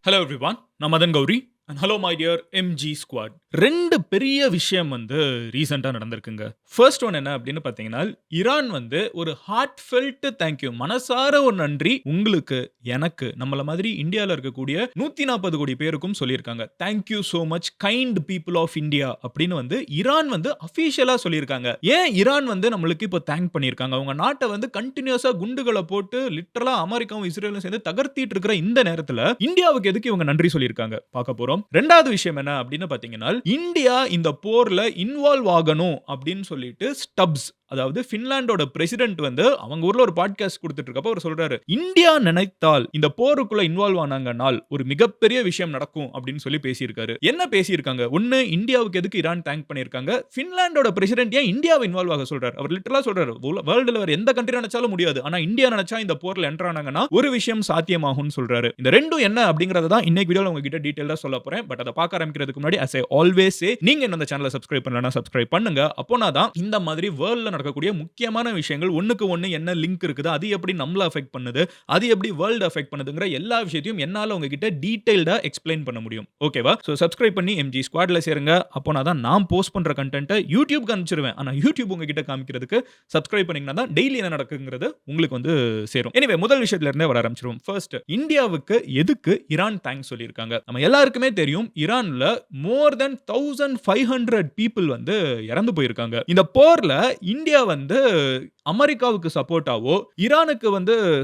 Hello everyone. நான் Madan Gowri and hello my dear MG squad. 2 பெரிய விஷயம் ரீசென்ட்டா நடந்திருக்குங்க. ஃபர்ஸ்ட் ஒன் என்ன அப்படின்னு பார்த்தீங்கன்னா, ஈரான் ஒரு ஹார்ட் ஃபெல்ட் தேங்க் யூ. மனசார ஒரு நன்றி உங்களுக்கு, எனக்கு, நம்மள மாதிரி இந்தியால இருக்கக்கூடிய 140 கோடி பேருக்கும் சொல்லியிருக்காங்க. Thank you so much kind people of India அப்படின்னு ஈரான் அஃபிஷியலா சொல்லியிருக்காங்க. ஏன் ஈரான் நம்மளுக்கு இப்போ தேங்க் பண்ணியிருக்காங்க? அவங்க நாட்ட கன்டினியூஸா குண்டுகள போட்டு லிட்டரலா அமெரிக்காவும், இஸ்ரேலும் சேர்ந்து தகர்த்திட்டு இருக்கிற இந்த நேரத்துல இந்தியாவுக்கு எதுக்கு இவங்க நன்றி சொல்லியிருக்காங்க பார்க்க போறோம். 2வது விஷயம் என்ன அப்படின்னு பார்த்தீங்கன்னா, இந்தியா இந்த போர்ல இன்வால்வ் ஆகணும் அப்படின்னு சொல்லிட்டு ஸ்டப்ஸ், அதாவது பின்லாந்தோட பிரசிடென்ட் அவங்க ஊர்ல ஒரு பாட்காஸ்ட் கொடுத்துட்டு இருக்கப்ப அவர் சொல்றாரு, இந்தியா நினைத்தால் இந்த போருக்குள்ள இன்வால்வ் ஆனாங்கனால் ஒரு மிகப்பெரிய விஷயம் நடக்கும் அப்படின்னு சொல்லி பேசியிருக்காரு. என்ன பேசியிருக்காங்க? ஒன்னு, இந்தியாவுக்கு எதுக்கு ஈரான் தேங்க் பண்ணியிருக்காங்க? பின்லாந்தோட பிரசிடென்ட் ஏன் இந்தியாவை இன்வால்வ் ஆக சொல்றாரு? அவர் லிட்டரலா சொல்றாரு, வேர்ல்டுல வேற எந்த கண்ட்ரி நினைச்சாலும் முடியாது, ஆனா இந்தியா நினைச்சா இந்த போர்ல என்டர் ஆனாங்கன்னா ஒரு விஷயம் சாத்தியமாகும்னு சொல்றாரு. இந்த ரெண்டும் என்ன அப்படிங்கறத தான் இன்னைக்கு வீடியோல உங்ககிட்ட டீடைலா சொல்ல போறேன். பட் அதை பார்க்க ஆரம்பிக்கிறதுக்கு முன்னாடி as I always say, நீங்க இன்னும் இந்த சேனலை சப்ஸ்கிரைப் பண்ணலனா சப்ஸ்கிரைப் பண்ணுங்க. அப்போனா தான் இந்த மாதிரி வேர்ல்ட்ல நடக்கக்கூடிய முக்கியமான விஷயங்கள் ஒண்ணுக்கு ஒண்ணு என்ன லிங்க் இருக்குது, அது எப்படி நம்மள அஃபெக்ட் பண்ணுது, அது எப்படி வேர்ல்ட் அஃபெக்ட் பண்ணுதுங்கற எல்லா விஷயத்தையும் என்னால உங்ககிட்ட டீடைல்டா எக்ஸ்பிளைன் பண்ண முடியும். ஓகேவா? சோ சப்ஸ்கிரைப் பண்ணி எம்ஜி ஸ்குவாட்ல சேருங்க. அப்போனா தான் நான் போஸ்ட் பண்ற கண்டென்ட்டை யூடியூப்க்கு அனுப்பிச்சிருவேன். ஆனா யூடியூப் உங்ககிட்ட காமிக்கிறதுக்கு சப்ஸ்கிரைப் பண்ணீங்கன்னா தான் டெய்லி என்ன நடக்குங்கிறது உங்களுக்கு சேரும். எனிவே, முதல் விஷயத்துல இருந்தே வர ஆரம்பிச்சிருவோம். ஃபர்ஸ்ட், இந்தியாவுக்கு எதுக்கு ஈரான் தேங்க்ஸ் சொல்லியிருக்காங்க? நம்ம எல்லாருக்குமே தெரியும், ஈரான்ல மோர் தென் 1500 பீப்பிள் இறந்து போயிருக்காங்க. இந்த போர்ல இந்தியா அமெரிக்காவுக்கு சப்போர்ட்டாவோ ஈரானுக்கு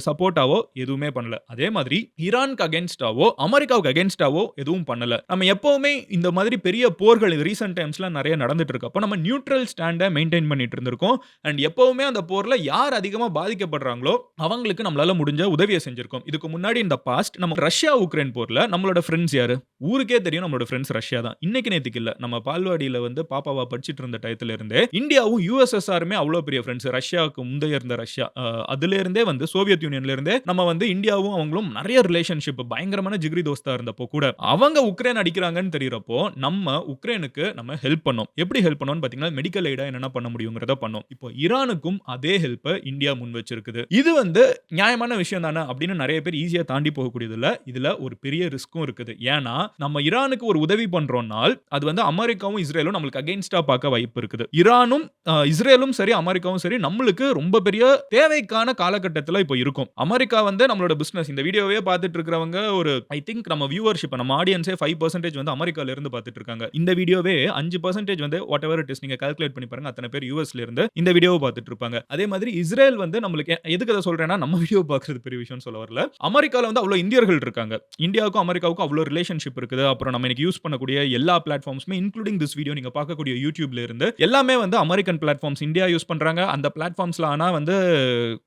சப்போர்ட்டாவோ எதுவுமே பண்ணல. அதே மாதிரி ஈரானுக்கு அகைன்ஸ்டாவோ அமெரிக்காவுக்கு அகைன்ஸ்டாவோ எதுவும் பண்ணல. நம்ம எப்பவுமே இந்த மாதிரி பெரிய போர்கள் ரீசன்ட் டைம்ஸ்ல நிறைய நடந்துட்டு இருக்கப்போ நம்ம நியூட்ரல் ஸ்டாண்ட மெயின்டைன் பண்ணிட்டு இருந்திருக்கோம். அண்ட் எப்பவுமே அந்த போர்ல யார் அதிகமா பாதிக்கப்படுறாங்களோ அவங்களுக்கு நம்மளால முடிஞ்ச உதவியை செஞ்சிருக்கோம். இதுக்கு முன்னாடி இந்த பாஸ்ட் நம்ம ரஷ்யா உக்ரைன் போர்ல நம்மளோட ஃப்ரெண்ட்ஸ் யாரு? ஊருக்கே தெரியும், நம்மளோட ஃப்ரெண்ட்ஸ் ரஷ்யா தான். இன்னைக்கு நேத்துக்கு இல்ல, நம்ம பால்வாடியில பாப்பாவா படிச்சிட்டு இருந்த டயத்துல இருந்தே இந்தியாவும் யுஎஸ்எஸ்ஆருமே அவ்வளவு பெரிய ஃப்ரெண்ட்ஸ். ரஷ்யாவுக்கு முந்தைய இருந்த ரஷ்யா, அதுல இருந்தே சோவியத் யூனியன்ல இருந்தே நம்ம இந்தியாவும் அவங்களும் நிறைய ரிலேஷன்ஷிப், பயங்கரமான ஜிகிரி தோஸ்தா இருந்தப்போ கூட அவங்க உக்ரைன் அடிக்கிறாங்கன்னு தெரியறப்போ நம்ம உக்ரைனுக்கு நம்ம ஹெல்ப் பண்ணோம். எப்படி ஹெல்ப் பண்ணோம்னு பாத்தீங்கன்னா, மெடிக்கல் எய்டா என்ன பண்ண முடியுங்கிறத பண்ணோம். இப்போ ஈரானுக்கும் அதே ஹெல்ப்பை இந்தியா முன் வச்சிருக்குது. இது நியாயமான விஷயம் தானே அப்படின்னு நிறைய பேர் ஈஸியா தாண்டி போகக்கூடியது இல்ல. இதுல ஒரு பெரிய ரிஸ்க்கும் இருக்குது. ஏன்னா நம்ம ஈரானுக்கு ஒரு உதவி பண்றோம்னால் அது அமெரிக்காவும் இஸ்ரேலும் நம்மளுக்கு அகைன்ஸ்டா பார்க்க வாய்ப்பு இருக்குது. ஈரானும் இஸ்ரேலும் சரி, அமெரிக்காவும் சரி, நம்மளுக்கு ரொம்ப பெரிய தேவைக்கான காலகட்டத்துல இப்போ இருக்கும். அமெரிக்கா நம்மளோட பிசினஸ், இந்த வீடியோவே பார்த்துட்டு இருக்கிறவங்க ஒரு ஐ திங்க் நம்ம வியூவர்ஷிப், நம்ம ஆடியன்ஸே 5% அமெரிக்கால இருந்து பார்த்துட்டு இருக்காங்க. இந்த வீடியோவே 5% வாட் எவர் இட் இஸ், நீங்க கால்குலேட் பண்ணி பாருங்க, அத்தனை பேர் யூஎஸ்ல இருந்து இந்த வீடியோவை பார்த்துட்டு இருப்பாங்க. அதே மாதிரி இஸ்ரேல் நம்மளுக்கு எதுக்கு அதை சொல்றேன்னா, நம்ம வீடியோ பார்க்கிறது பெரிய விஷயம் சொல்ல வரல. அமெரிக்கால அவ்வளவு இந்தியர்கள் இருக்காங்க. இந்தியாவுக்கும் அமெரிக்காவுக்கும் அவ்வளவு ரிலேஷன்ஷிப் இருக்குது. அப்புறம் நம்ம இன்னைக்கு யூஸ் பண்ணக்கூடிய எல்லா பிளாட்ஃபார்ம்ஸ்மே இன்க்ளூடிங் திஸ் வீடியோ, நீங்க பார்க்கக்கூடிய யூடியூப்ல இருந்து எல்லாமே அமெரிக்கன் பிளாட்ஃபார்ம்ஸ். இந்தியா யூஸ் பண்றாங்க அந்த பிளாட்ஃபார்ம்ஸ்ல. ஆனா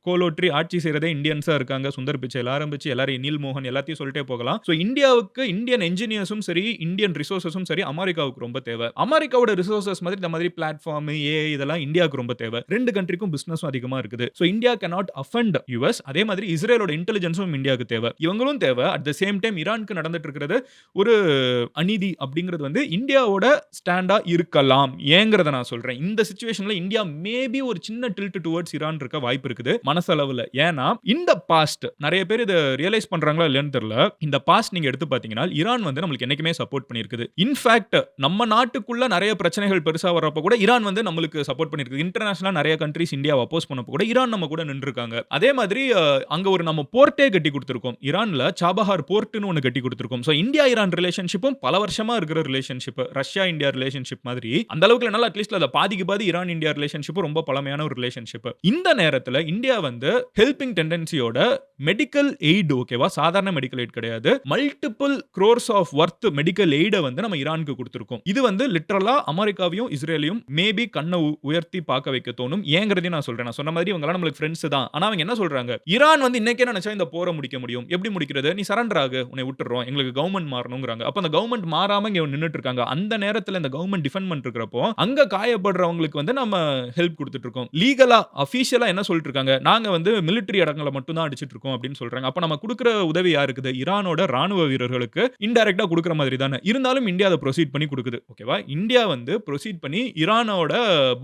கோலோட்ரி ஆட்சி செய்யறதே இந்தியன்ஸா இருக்காங்க. சுந்தர் பிச்சைல ஆரம்பிச்சு எல்லாரும் நீல் மோகன் எல்லாத்தையும் சொல்லிட்டே போகலாம். சோ இந்தியாவுக்கு இந்தியன் என்ஜினியர்ஸும் சரி, இந்தியன் ரிசோர்சஸும் சரி, அமெரிக்காவுக்கு ரொம்ப தேவை. அமெரிக்காவோட ரிசோர்சஸ் மாதிரி இந்த மாதிரி பிளாட்ஃபார்ம், ஏஐ இதெல்லாம் இந்தியாவுக்கு ரொம்ப தேவை. ரெண்டு கண்ட்ரிக்கும் பிசினஸும் அதிகமா இருக்குது. So India cannot offend US. அதே மாதிரி இஸ்ரேலோட இன்டெலிஜென்ஸும் இந்தியாவுக்கு தேவை. இவங்களும் தேவை. அட் தி சேம் டைம் ஈரானுக்கு நடந்துட்டு இருக்கிறது ஒரு அநீதி அப்படிங்கிறது இந்தியாவோட ஸ்டாண்டா இருக்கலாம். ஏங்கறத நான் சொல்றேன். இந்த சிச்சுவேஷன்ல இந்தியா மேபி ஒரு சின்ன டில்ட் டுவர்ட்ஸ் ஈரான் இருக்க வாய்ப்பு இருக்குது மனசளவுல. ஏன்னா இந்த பாஸ்ட் நிறைய பேர் இத ரியலைஸ் பண்றாங்களா இல்லையான்னு தெரியல. இந்த பாஸ்ட் நீங்க எடுத்து பாத்தீங்கன்னா ஈரான் நம்மளுக்கு என்னைக்குமே சப்போர்ட் பண்ணிருக்குது. இன்ஃபேக்ட் நம்ம நாட்டுக்குள்ள நிறைய பிரச்சனைகள் பெருசா வரப்ப கூட ஈரான் நம்மளுக்கு சப்போர்ட் பண்ணிருக்கு. இன்டர்நேஷனலா நிறைய கண்ட்ரீஸ் இந்தியாவை அப்போஸ் பண்ணப்ப கூட ஈரான் நம்ம கூட நின்றுருக்காங்க. அதே மாதிரி அங்க ஒரு நம்ம போர்ட்டே கட்டி கொடுத்திருக்கோம். ஈரான்ல சாபஹார் போர்ட்னு ஒன்னு கட்டி கொடுத்திருக்கோம். சோ இந்தியா ஈரான் ரிலேஷன்ஷிப்பும் பல வருஷமா இருக்கிற ரிலேஷன்ஷிப். ரஷ்யா இந்தியா ரிலேஷன்ஷிப் மாதிரி அந்த அளவுக்கு என்னால அட்லீஸ்ட் அத பாதிக்கு பாதி ஈரான் இந்தியா ரிலேஷன்ஷிப் ரொம்ப பழமையான ஒரு ரிலேஷன்ஷிப். இந்த நேரத்துல இந்தியா ஹெல்பிங் டெண்டன்சியோட மெடிக்கல் எய்ட், ஓகேவா, சாதாரண மெடிக்கல் எய்ட் கிடையாது, multiple crores of worth medical எய்ட நம்ம ஈரானுக்கு கொடுத்திருக்கோம். இது லிட்டரலா அமெரிக்காவையும் இஸ்ரேலையும் மேபி கண்ணை உயர்த்தி பார்க்க வைக்க தோணும். ஏங்கறதையும் நான் சொல்றேன். நான் சொன்ன மாதிரி இவங்க நம்மளுக்கு ஃப்ரெண்ட்ஸ் தான். ஆனா அவங்க என்ன சொல்றாங்க, ஈரான் இன்னைக்கே நினைச்சா இந்த போரை முடிக்க முடியும். எப்படி முடிக்கிறது? நீ சரண்டர் ஆகு, உன்னை விட்டுறோம், எங்களுக்கு கவர்மெண்ட் மாறணும்ங்கறாங்க. அப்ப அந்த கவர்மெண்ட் மாறாம இங்க நின்னுட்டு இருக்காங்க. அந்த நேரத்துல இந்த கவர்மெண்ட் டிஃபெண்ட் பண்ணிட்டு இருக்கறப்போ அங்க காயப்படுறவங்களுக்கு நம்ம ஹெல்ப் ஹெல்ப் குடுத்துட்டு இருக்கோம். லீகலா, அஃபிஷியலா என்ன சொல்லிட்டு இருக்காங்க? நாங்க வந்து மிலிட்டரி இடங்கள மட்டும் தான் அடிச்சிட்டு இருக்கோம் அப்படின்னு சொல்றாங்க. அப்ப நம்ம குடுக்குற உதவி யாருக்கு? ஈரானோட ராணுவ வீரர்களுக்கு இன்டைரக்ட்டா குடுக்குற மாதிரி தானே. இருந்தாலும் இந்தியா அத புரோசீட் பண்ணி குடுக்குது. ஓகேவா? இந்தியா வந்து புரோசீட் பண்ணி ஈரானோட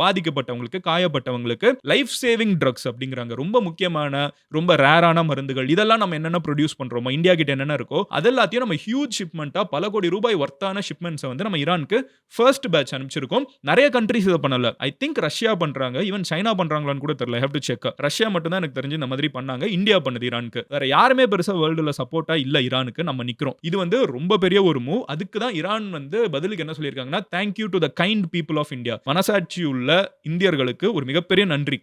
பாதிக்கப்பட்டவங்களுக்கு, காயப்பட்டவங்களுக்கு லைஃப் சேவிங் ட்ரக்ஸ் அப்படிங்கிறாங்க. ரொம்ப முக்கியமான, ரொம்ப ரேரான மருந்துகள். இதெல்லாம் நம்ம என்னென்ன புரொடியூஸ் பண்றோமோ, இந்தியா கிட்ட என்னென்ன இருக்கோ, அது எல்லாத்தையும் நம்ம ஹியூஜ் ஷிப்மென்ட்டா பல கோடி ரூபாய் வொர்த்தான ஷிப்மென்ட்ஸ வந்து நம்ம ஈரானுக்கு ஃபர்ஸ்ட் பேட்ச் அனுப்பிச்சிருக்கோம். நெறைய கண்ட்ரீஸ் இத பண்ணல. ஐ திங்க் ரஷ்யா பண்றாங்க. ஈவன் சைனா பண்றாங்களான்னு கூட தெரியல. I have to check. Russia மட்டும் தான் எனக்கு தெரிஞ்சு இந்த மாதிரி பண்ணாங்க. இந்தியா பண்ணுது ஈரானுக்கு. வேற யாருமே பெருசா வேர்ல்டுல சப்போர்ட்டா இல்ல ஈரானுக்கு. நம்ம நிக்கிறோம். இது வந்து ரொம்ப பெரிய ஒரு மூவ். அதுக்கு தான் ஈரான் வந்து பதிலுக்கு என்ன சொல்லியிருக்காங்கன்னா, thank you to the kind people of India. மனசாட்சி உள்ள இந்தியர்களுக்கு ஒரு மிகப்பெரிய நன்றி.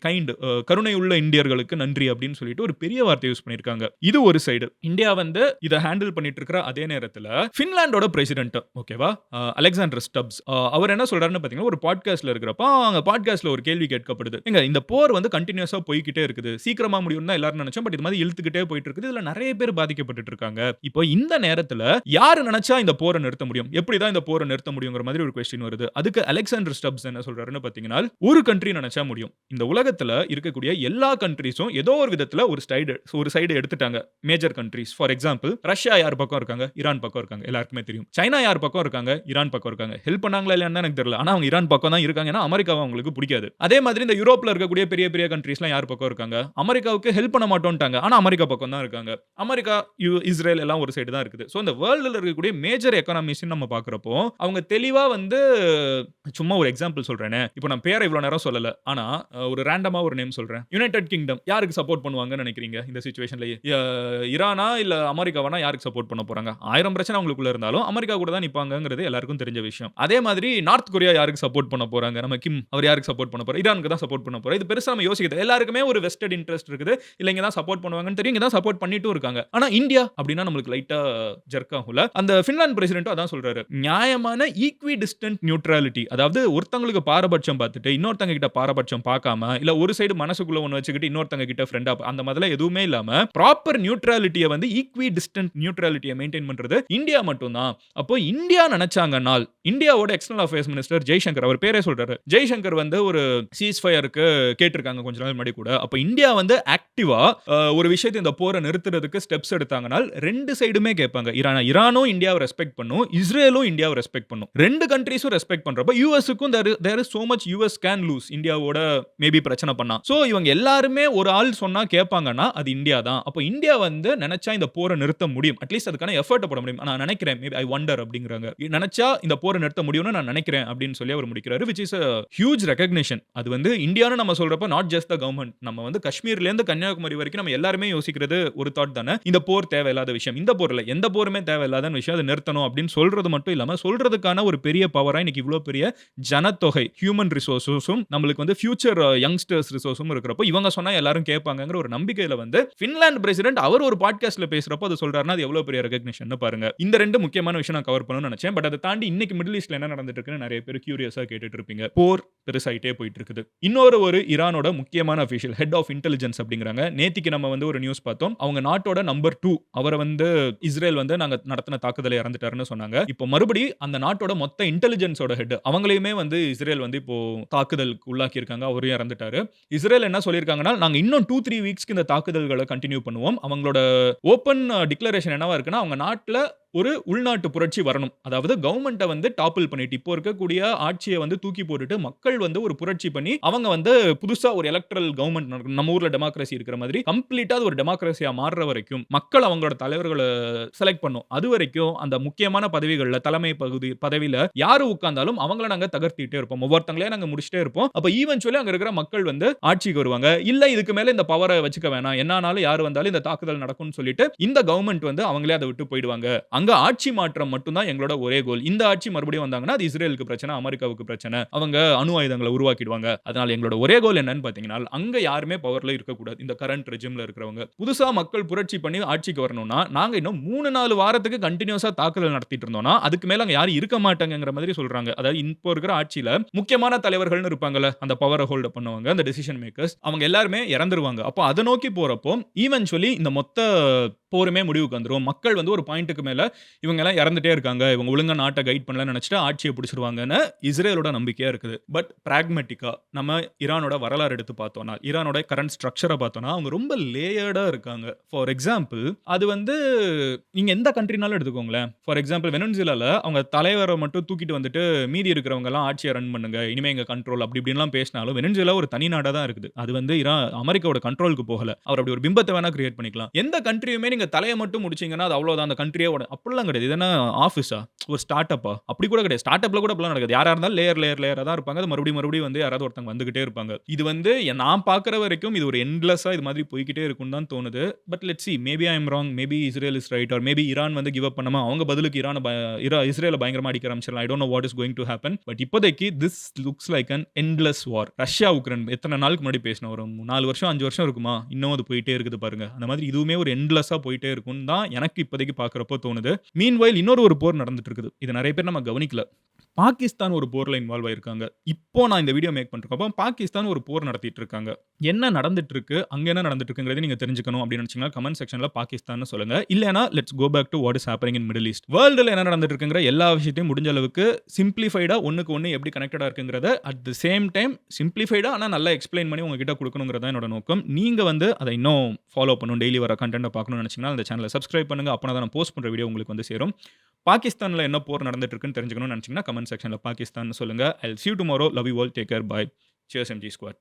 கருணை உள்ள இந்தியர்களுக்கு நன்றி அப்படின்னு சொல்லிட்டு ஒரு பெரிய வார்த்தை யூஸ் பண்ணியிருக்காங்க. இது ஒரு சைடு. இந்தியா வந்து இத ஹேண்டில் பண்ணிட்டு இருக்கிற அதே நேரத்துல பின்லாண்டோட பிரசிடென்ட் ஓகேவா அலெக்சாண்டர் ஸ்டப்ஸ் அவர் என்ன சொல்றாருன்னு பாத்தீங்கன்னா ஒரு பாட்காஸ்ட்ல இருக்கிறப்ப அங்க பாட்காஸ்ட்ல ஒரு கேள்வி கேட்கப்படுது. எங்க இந்த போர் வந்து கண்டினியூஸா போய்க்கிட்டே இருக்குது. சீக்கிரமா முடியும் தான் எல்லாரும் நினைச்சோம். பட் இது மாதிரி இழுத்துக்கிட்டே போயிட்டு இருக்குது. இதுல நிறைய பேர் பாதிக்கப்பட்டு இருக்காங்க. இப்போ இந்த நேரத்துல யாரு நினைச்சா இந்த போரை நிறுத்த முடியும்? எப்படிதான் இந்த போரை நிறுத்த முடியுங்கிற மாதிரி ஒரு கொஸ்டின் வருது. அதுக்கு அலெக்சாண்டர் ஸ்டப்ஸ் என்ன சொல்றாருன்னு பாத்தீங்கன்னா ஒரு கண்ட்ரி நினைச்சா முடியும். இந்த உலகத்துல இருக்கக்கூடிய எல்லா கண்ட்ரீஸும் ஏதோ ஒரு விதத்துல ஒரு சைடு எடுத்துட்டாங்க. Major countries for example Russia யார் பக்கம் இருக்காங்க? ஈரான் பக்கம் இருக்காங்க. எல்லாருக்குமே தெரியும். சைனா யார் பக்கம் இருக்காங்க? ஈரான் பக்கம் இருக்காங்க. ஹெல்ப் பண்ணாங்களா இல்லையான்னு எனக்கு தெரியல. ஆனா அவங்க ஈரான் பக்கம் தான் இருக்காங்க. ஏன்னா அமெரிக்காவை அவங்களுக்கு பிடிக்காது. அதே மாதிரி இந்த யூரோப்ல இருக்கக்கூடிய பெரிய பெரிய கண்ட்ரீஸ்லாம் யார் பக்கம் இருக்காங்க? அமெரிக்காவுக்கு ஹெல்ப் பண்ண மாட்டோம்ட்டாங்க. ஆனா அமெரிக்கா பக்கம் தான் இருக்காங்க. அமெரிக்கா, இஸ்ரேல் எல்லாம் ஒரு சைடு தான் இருக்குது. சோ இந்த வேர்ல்டுல இருக்கக்கூடிய மேஜர் எக்கானமிஸ் நம்ம பார்க்கறப்போ அவங்க தெளிவா வந்து சும்மா ஒரு எக்ஸாம்பிள் சொல்றேனே. இப்போ நான் பேரை இவ்வளவு நேரம் சொல்லல. ஆனா ஒரு ரேண்டமா ஒரு நேம் சொல்றேன். யுனைடெட் கிங்டம் யாருக்கு சப்போர்ட் பண்ணுவாங்கன்னு நினைக்கிறீங்க இந்த சிச்சுவேஷன்ல? ஈரானா இல்ல அமெரிக்காவானா யாருக்கு சப்போர்ட் பண்ண போறாங்க? 1000 பிரச்சனை அவங்களுக்குள்ள இருந்தாலும் அமெரிக்கா கூட தான் நிப்பாங்கங்கிறது எல்லாருக்கும் தெரிஞ்ச விஷயம். அதே மாதிரி நார்த் கொரியா யாருக்கு சப்போர்ட் பண்ண போறாங்க? நம்ம கிம் அவர் யாருக்கு சப்போர்ட் பண்ண போறாரு? ஈரானுக்கு தான் சப்போர்ட் பண்ண போறாரு. இது பெருசா நம்ம யோசிக்கிறது. எல்லாருக்குமே ஒரு வெஸ்டட் இன்ட்ரஸ்ட் இருக்குது. இல்ல இங்க தான் சப்போர்ட் பண்ணுவாங்கன்னு தெரியும். இங்க தான் சப்போர்ட் பண்ணிட்டும் இருக்காங்க. ஆனா இந்தியா அப்படினா நமக்கு லைட்டா ஜர்க் ஆகும்ல. அந்த பின்லாந்து பிரசிடென்ட் அதான் சொல்றாரு. நியாயமான ஈக்வி டிஸ்டன்ட் நியூட்ரலிட்டி. அதாவது ஒருத்தங்களுக்கு பாரபட்சம் பார்த்துட்டு இன்னொருத்தங்க கிட்ட பாரபட்சம் பார்க்காம இல்ல ஒரு சைடு மனசுக்குள்ள ஒன்னு வச்சுக்கிட்டு இன்னொருத்தங்க கிட்ட ஃப்ரெண்டா அந்த மாதிரிலாம் எதுவுமே இல்லாம ப்ராப்பர் நியூட்ரலிட்டியை வந்து ஈக்வி டிஸ்டன்ட் நியூட்ரலிட்டியை மெயின்டைன் பண்றது இந்தியா மட்டும் தான். அப்போ இந்தியா நினைச்சாங்கனால் இந்தியாவோட எக்ஸ்டர்னல் அஃபேர்ஸ் மினிஸ்டர் ஜெய்சங்கர் அவர் பேரே சொல்றாரு. ஜெய்சங்கர் வந்து ஒரு சீஸ் ஃபயருக்கு கேட்டிருக்காங்க கொஞ்ச நாள் முன்னாடி கூட. அப்ப இந்தியா வந்து ஆக்டிவா ஒரு விஷயத்தை இந்த போரை நிறுத்துறதுக்கு ஸ்டெப்ஸ் எடுத்தாங்கனால் ரெண்டு சைடுமே கேட்பாங்க. ஈரானும் இந்தியாவை ரெஸ்பெக்ட் பண்ணும், இஸ்ரேலும் இந்தியாவை ரெஸ்பெக்ட் பண்ணும். ரெண்டு கண்ட்ரீஸும் ரெஸ்பெக்ட் பண்றப்ப யூஎஸ்க்கும் there is so much US can lose இந்தியாவோட மேபி பிரச்சனை பண்ணா. சோ இவங்க எல்லாருமே ஒரு ஆள் சொன்னா கேட்பாங்கன்னா அது இந்தியா தான். அப்ப இந்தியா வந்து நினைச்சா இந்த போரை நிறுத்த முடியும். அட்லீஸ்ட் அதுக்கான எஃபர்ட் போட முடியும். நான் நினைக்கிறேன் மேபி ஐ வண்டர் அப்படிங்கறாங்க. நினைச்சா இந்த போரை நிறுத்த முடியும்னு நான் நினைக்கிறேன் அப்படின்னு சொல்லி அவர் முடிக்கிறாரு. which is a huge recognition. அது வந்து இந்தியான்னு நம்ம சொல்றப்ப not just the government. நம்ம வந்து காஷ்மீர்ல இருந்து கன்னியாகுமரி வரைக்கும் நம்ம எல்லாருமே யோசிக்கிறது ஒரு தாட் தானே. இந்த போர் தேவையில்லாத விஷயம். இந்த போர்ல எந்த போருமே தேவையில்லாத விஷயம். அதை நிறுத்தணும் அப்படின்னு சொல்றது மட்டும் இல்லாம சொல்றதுக்கான ஒரு பெரிய பவரா இன்னைக்கு இவ்வளவு பெரிய ஜனத்தொகை ஹியூமன் ரிசோர்ஸஸும் நம்மளுக்கு வந்து ஃபியூச்சர் யங்ஸ்டர்ஸ் ரிசோர்ஸும் இருக்கிறப்போ இவங்க சொன்னா எல்லாரும் கேட்பாங்கங்கிற ஒரு நம்பிக்கையில வந்து பின்லாந்து பிரசிடென்ட் அவர் ஒரு பாட்காஸ்ட்ல பேசுறப்போ அது சொல்றாருன்னா அது எவ்வளவு பெரிய ரெகக்னிஷன் பாருங்க. இந்த ரெண்டு முக்கியமான விஷயம் நான் கவர் பண்ணணும்னு நினைச்சேன். பட் அதை தாண்டி இன்னைக்கு மிடில் ஈஸ்ட்ல என்ன நடந்துட்டு இருக்குன்னு நிறைய பேர் கியூரியஸா கேட்டுட்டு இருப்பீங்க. போர் பெருசாயிட்டே போயிட்டு இருக்குது. இன்னொரு ஒரு ஈரானோட முக்கியமான அபிஷியல் ஹெட் ஆஃப் இன்டெலிஜென்ஸ் அப்படிங்கறாங்க. நேத்திக்கு நம்ம வந்து ஒரு நியூஸ் பார்த்தோம். அவங்க நாட்டோட நம்பர் 2 அவரை வந்து இஸ்ரேல் வந்து நாங்க நடத்தின தாக்குதலை இறந்துட்டாருன்னு சொன்னாங்க. இப்போ மறுபடி அந்த நாட்டோட மொத்த இன்டெலிஜென்ஸோட ஹெட் அவங்களையுமே வந்து இஸ்ரேல் வந்து இப்போ தாக்குதலுக்கு உள்ளாக்கி இருக்காங்க. அவரும் இறந்துட்டாரு. இஸ்ரேல் என்ன சொல்லியிருக்காங்கன்னா நாங்க இன்னும் 2-3 வீக்ஸ்க்கு இந்த தாக்குதல்களை கண்டினியூ பண்ணுவோம். அவங்களோட ஓபன் டிக்ளரேஷன் என்னவா இருக்குன்னா அவங்க நாட்டுல ஒரு உள்நாட்டு புரட்சி வரணும். அதாவது கவர்மெண்ட்ட வந்து டாப்பிள் பண்ணிட்டு இப்போ இருக்கக்கூடிய ஆட்சியை வந்து தூக்கி போட்டுட்டு மக்கள் வந்து ஒரு புரட்சி பண்ணி அவங்க வந்து புதுசா ஒரு எலக்ட்ரல் கவர்மெண்ட் நடக்கணும். நம்ம ஊர்ல டெமோக்ரஸி இருக்கிற மாதிரி கம்ப்ளீட்டா ஒரு டெமோக்ரஸியா மாறுற வரைக்கும் மக்கள் அவங்களோட தலைவர்களை செலக்ட் பண்ணும். அது வரைக்கும் அந்த முக்கியமான பதவிகள்ல தலைமை பதவியில யாரு உட்கார்ந்தாலும் அவங்கள நாங்க தகர்த்திட்டே இருப்போம். ஒவ்வொருத்தங்களே நாங்க முடிச்சிட்டே இருப்போம். அப்ப ஈவென்ச்சுவலி அங்க இருக்கிற மக்கள் வந்து ஆட்சிக்கு வருவாங்க. இல்ல இதுக்கு மேல இந்த பவரை வச்சுக்க வேணாம். என்னானாலும் யாரு வந்தாலும் இந்த தாக்குதல் நடக்கும்னு சொல்லிட்டு இந்த கவர்மெண்ட் வந்து அவங்களே அதை விட்டு போயிடுவாங்க. அங்க ஆட்சி மாற்றம் மட்டும் தான் எங்களோட ஒரே கோல். இந்த ஆட்சி மறுபடியும் வந்தாங்கன்னா அது இஸ்ரேலுக்கு பிரச்சனை, அமெரிக்காவுக்கு பிரச்சனை. அவங்க அணு ஆயுதங்களை உருவாக்கிடுவாங்க. அதனால எங்களோட ஒரே கோல் என்னன்னு பாத்தீங்கன்னா அங்க யாருமே பவர்ல இருக்க கூடாது. இந்த கரண்ட் ரெஜிம்ல இருக்கிறவங்க புதுசா மக்கள் புரட்சி பண்ணி ஆட்சிக்கு வரணும்னா நாங்க இன்னும் 3-4 வாரத்துக்கு கண்டினியூஸா தாக்குதல் நடத்திட்டு இருந்தோம்னா அதுக்கு மேல அங்க யாரும் இருக்க மாட்டாங்கங்கிற மாதிரி சொல்றாங்க. அதாவது இப்போ இருக்கிற ஆட்சியில முக்கியமான தலைவர்கள்னு இருப்பாங்கல்ல அந்த பவரை ஹோல்ட் பண்ணுவாங்க அந்த டெசிஷன் மேக்கர்ஸ் அவங்க எல்லாருமே இறந்துருவாங்க. அப்போ அதை நோக்கி போறப்போ ஈவென்ச்சுவலி இந்த மொத்த போருமே முடிவுக்கு வந்துரும். மக்கள் வந்து ஒரு பாயிண்ட்க்கு மேல இவங்கலாம் இறந்துட்டே இருக்காங்க. இவங்க ஒழுங்கா நாட்ட கைட் பண்ணலன்னு நெனச்சுட்டு ஆட்சிய புடிச்சுருவாங்கன்னு இஸ்ரேலோட நம்பிக்கையா இருக்குது. பட் பிராக்மேட்டிக்கா நம்ம ஈரானோட வரலாறு எடுத்து பார்த்தோம்னா, ஈரானோட கரண்ட் ஸ்ட்ரக்சர பார்த்தோம்னா, அவங்க ரொம்ப லேயர்டா இருக்காங்க. ஃபார் எக்ஸாம்பிள் அது வந்து நீங்க எந்த கண்ட்ரினாலும் எடுத்துக்கோங்களேன். ஃபார் எக்ஸாம்பிள் வெனசுவேலால அவங்க தலைவர மட்டும் தூக்கிட்டு வந்துட்டு மீதி இருக்கிறவங்கலாம் ஆட்சிய ரன் பண்ணுங்க. இனிமே எங்க கண்ட்ரோல் அப்படி இப்படின்லாம் பேசினாலும் வெனசுவேலா ஒரு தனி நாடா தான் இருக்குது. அது வந்து அமெரிக்காவோட கண்ட்ரோலுக்கு போகல. அவர் அப்படி ஒரு பிம்பத்த வேணா கிரியேட் பண்ணிக்கலாம். எந்த கண்ட்ரியுமே நீங்க தலைய மட்டும் முடிச்சீங்கன்னா, அது அவ்வளோதான். அந்த கண்ட்ரியே அப்படிலாம் கிடையாது. இது என்ன ஆஃபீஸா? ஒரு ஸ்டார்ட் அப்பா? அப்படி கூட கிடையாது. ஸ்டார்ட் அப்ல கூட அப்படிலாம் நடக்காது. யாரா இருந்தாலும் லேயரா தான் இருப்பாங்க. அது மறுபடியும் வந்து யாராவது ஒருத்தங்க வந்துகிட்டே இருப்பாங்க. இது வந்து நான் பார்க்கிற வரைக்கும் இது ஒரு எண்ட்லெஸ்ஸா இது மாதிரி போய்க்கிட்டே இருக்கும்னு தான் தோணுது. But let's see. Maybe I am wrong. Maybe Israel is right. Or maybe Iran வந்து கிவ் அப் பண்ணாம அவங்க பதிலுக்கு இஸ்ரேல பயங்கரமா அடிக்க ஆரம்பிச்சிடலாம். I don't know what is going to happen. But இப்போதைக்கு this looks like an endless war. Russia, Ukraine எத்தன நாளுக்கு முன்னாடி பேசினோம்? ஒரு 4 வருஷம், 5 வருஷம் இருக்குமா? இன்னும் அது போயிட்டே இருக்குது பாருங்க. அந்த மாதிரி இதுவுமே ஒரு எண்ட்லெஸ்ஸா போயிட்டே இருக்கும்னு தான் எனக்கு இப்போதைக்கு பார்க்கிறப்போ தோணுது. மீன்வைல் இன்னொரு போர் நடந்துட்டு இருக்குது. இது நெறைய பேர் நம்ம கவனிக்கல. பாகிஸ்தான் ஒரு போர்ல இன்வால்வ் ஆயிருக்காங்க. இப்போ நான் இந்த வீடியோ மேக் பண்றப்போ பாகிஸ்தான் ஒரு போர் நடத்திட்டு இருக்காங்க. என்ன நடந்துட்டு இருக்கு? அங்க என்ன நடந்துட்டு இருக்குங்கிறத நீங்க தெரிஞ்சுக்கணும் அப்படின்னு நினைச்சீங்கன்னா கமெண்ட் செக்ஷன்ல பாகிஸ்தான்னு சொல்லுங்க. இல்லனா let's go back to what is happening in Middle East. வேர்ல்டுல என்ன நடந்துட்டு இருக்குங்கிற எல்லா விஷயத்தையும் முடிஞ்ச அளவுக்கு சிம்பிளிஃபைடா ஒண்ணுக்கு ஒண்ணு எப்படி கனெக்டடா இருக்குங்கிறத அட் தி சேம் டைம் சிம்பிளிஃபைடா ஆனா நல்லா எக்ஸ்பிளைன் பண்ணி உங்ககிட்ட கொடுக்கணுங்கிறதா என்னோட நோக்கம். நீங்க வந்து அதை இன்னும் ஃபாலோ பண்ணணும். டெய்லி வர கண்டென்ட்டை பார்க்கணும்னு நினைச்சீங்கன்னா அந்த சேனலை சப்ஸ்கிரைப் பண்ணுங்க. அப்பனா தான் நான் போஸ்ட் பண்ற வீடியோ உங்களுக்கு வந்து சேரும். பாகிஸ்தான்ல என்ன போர் நடந்துட்டு இருக்குன்னு தெரிஞ்சுக்கணும்னு நினைச்சீங்கன்னா கமெண்ட் செக்ஷன்ல பாகிஸ்தான் சொல்லுங்க. I will see you tomorrow. Love you all. Take care. Bye. Cheers MG Squad.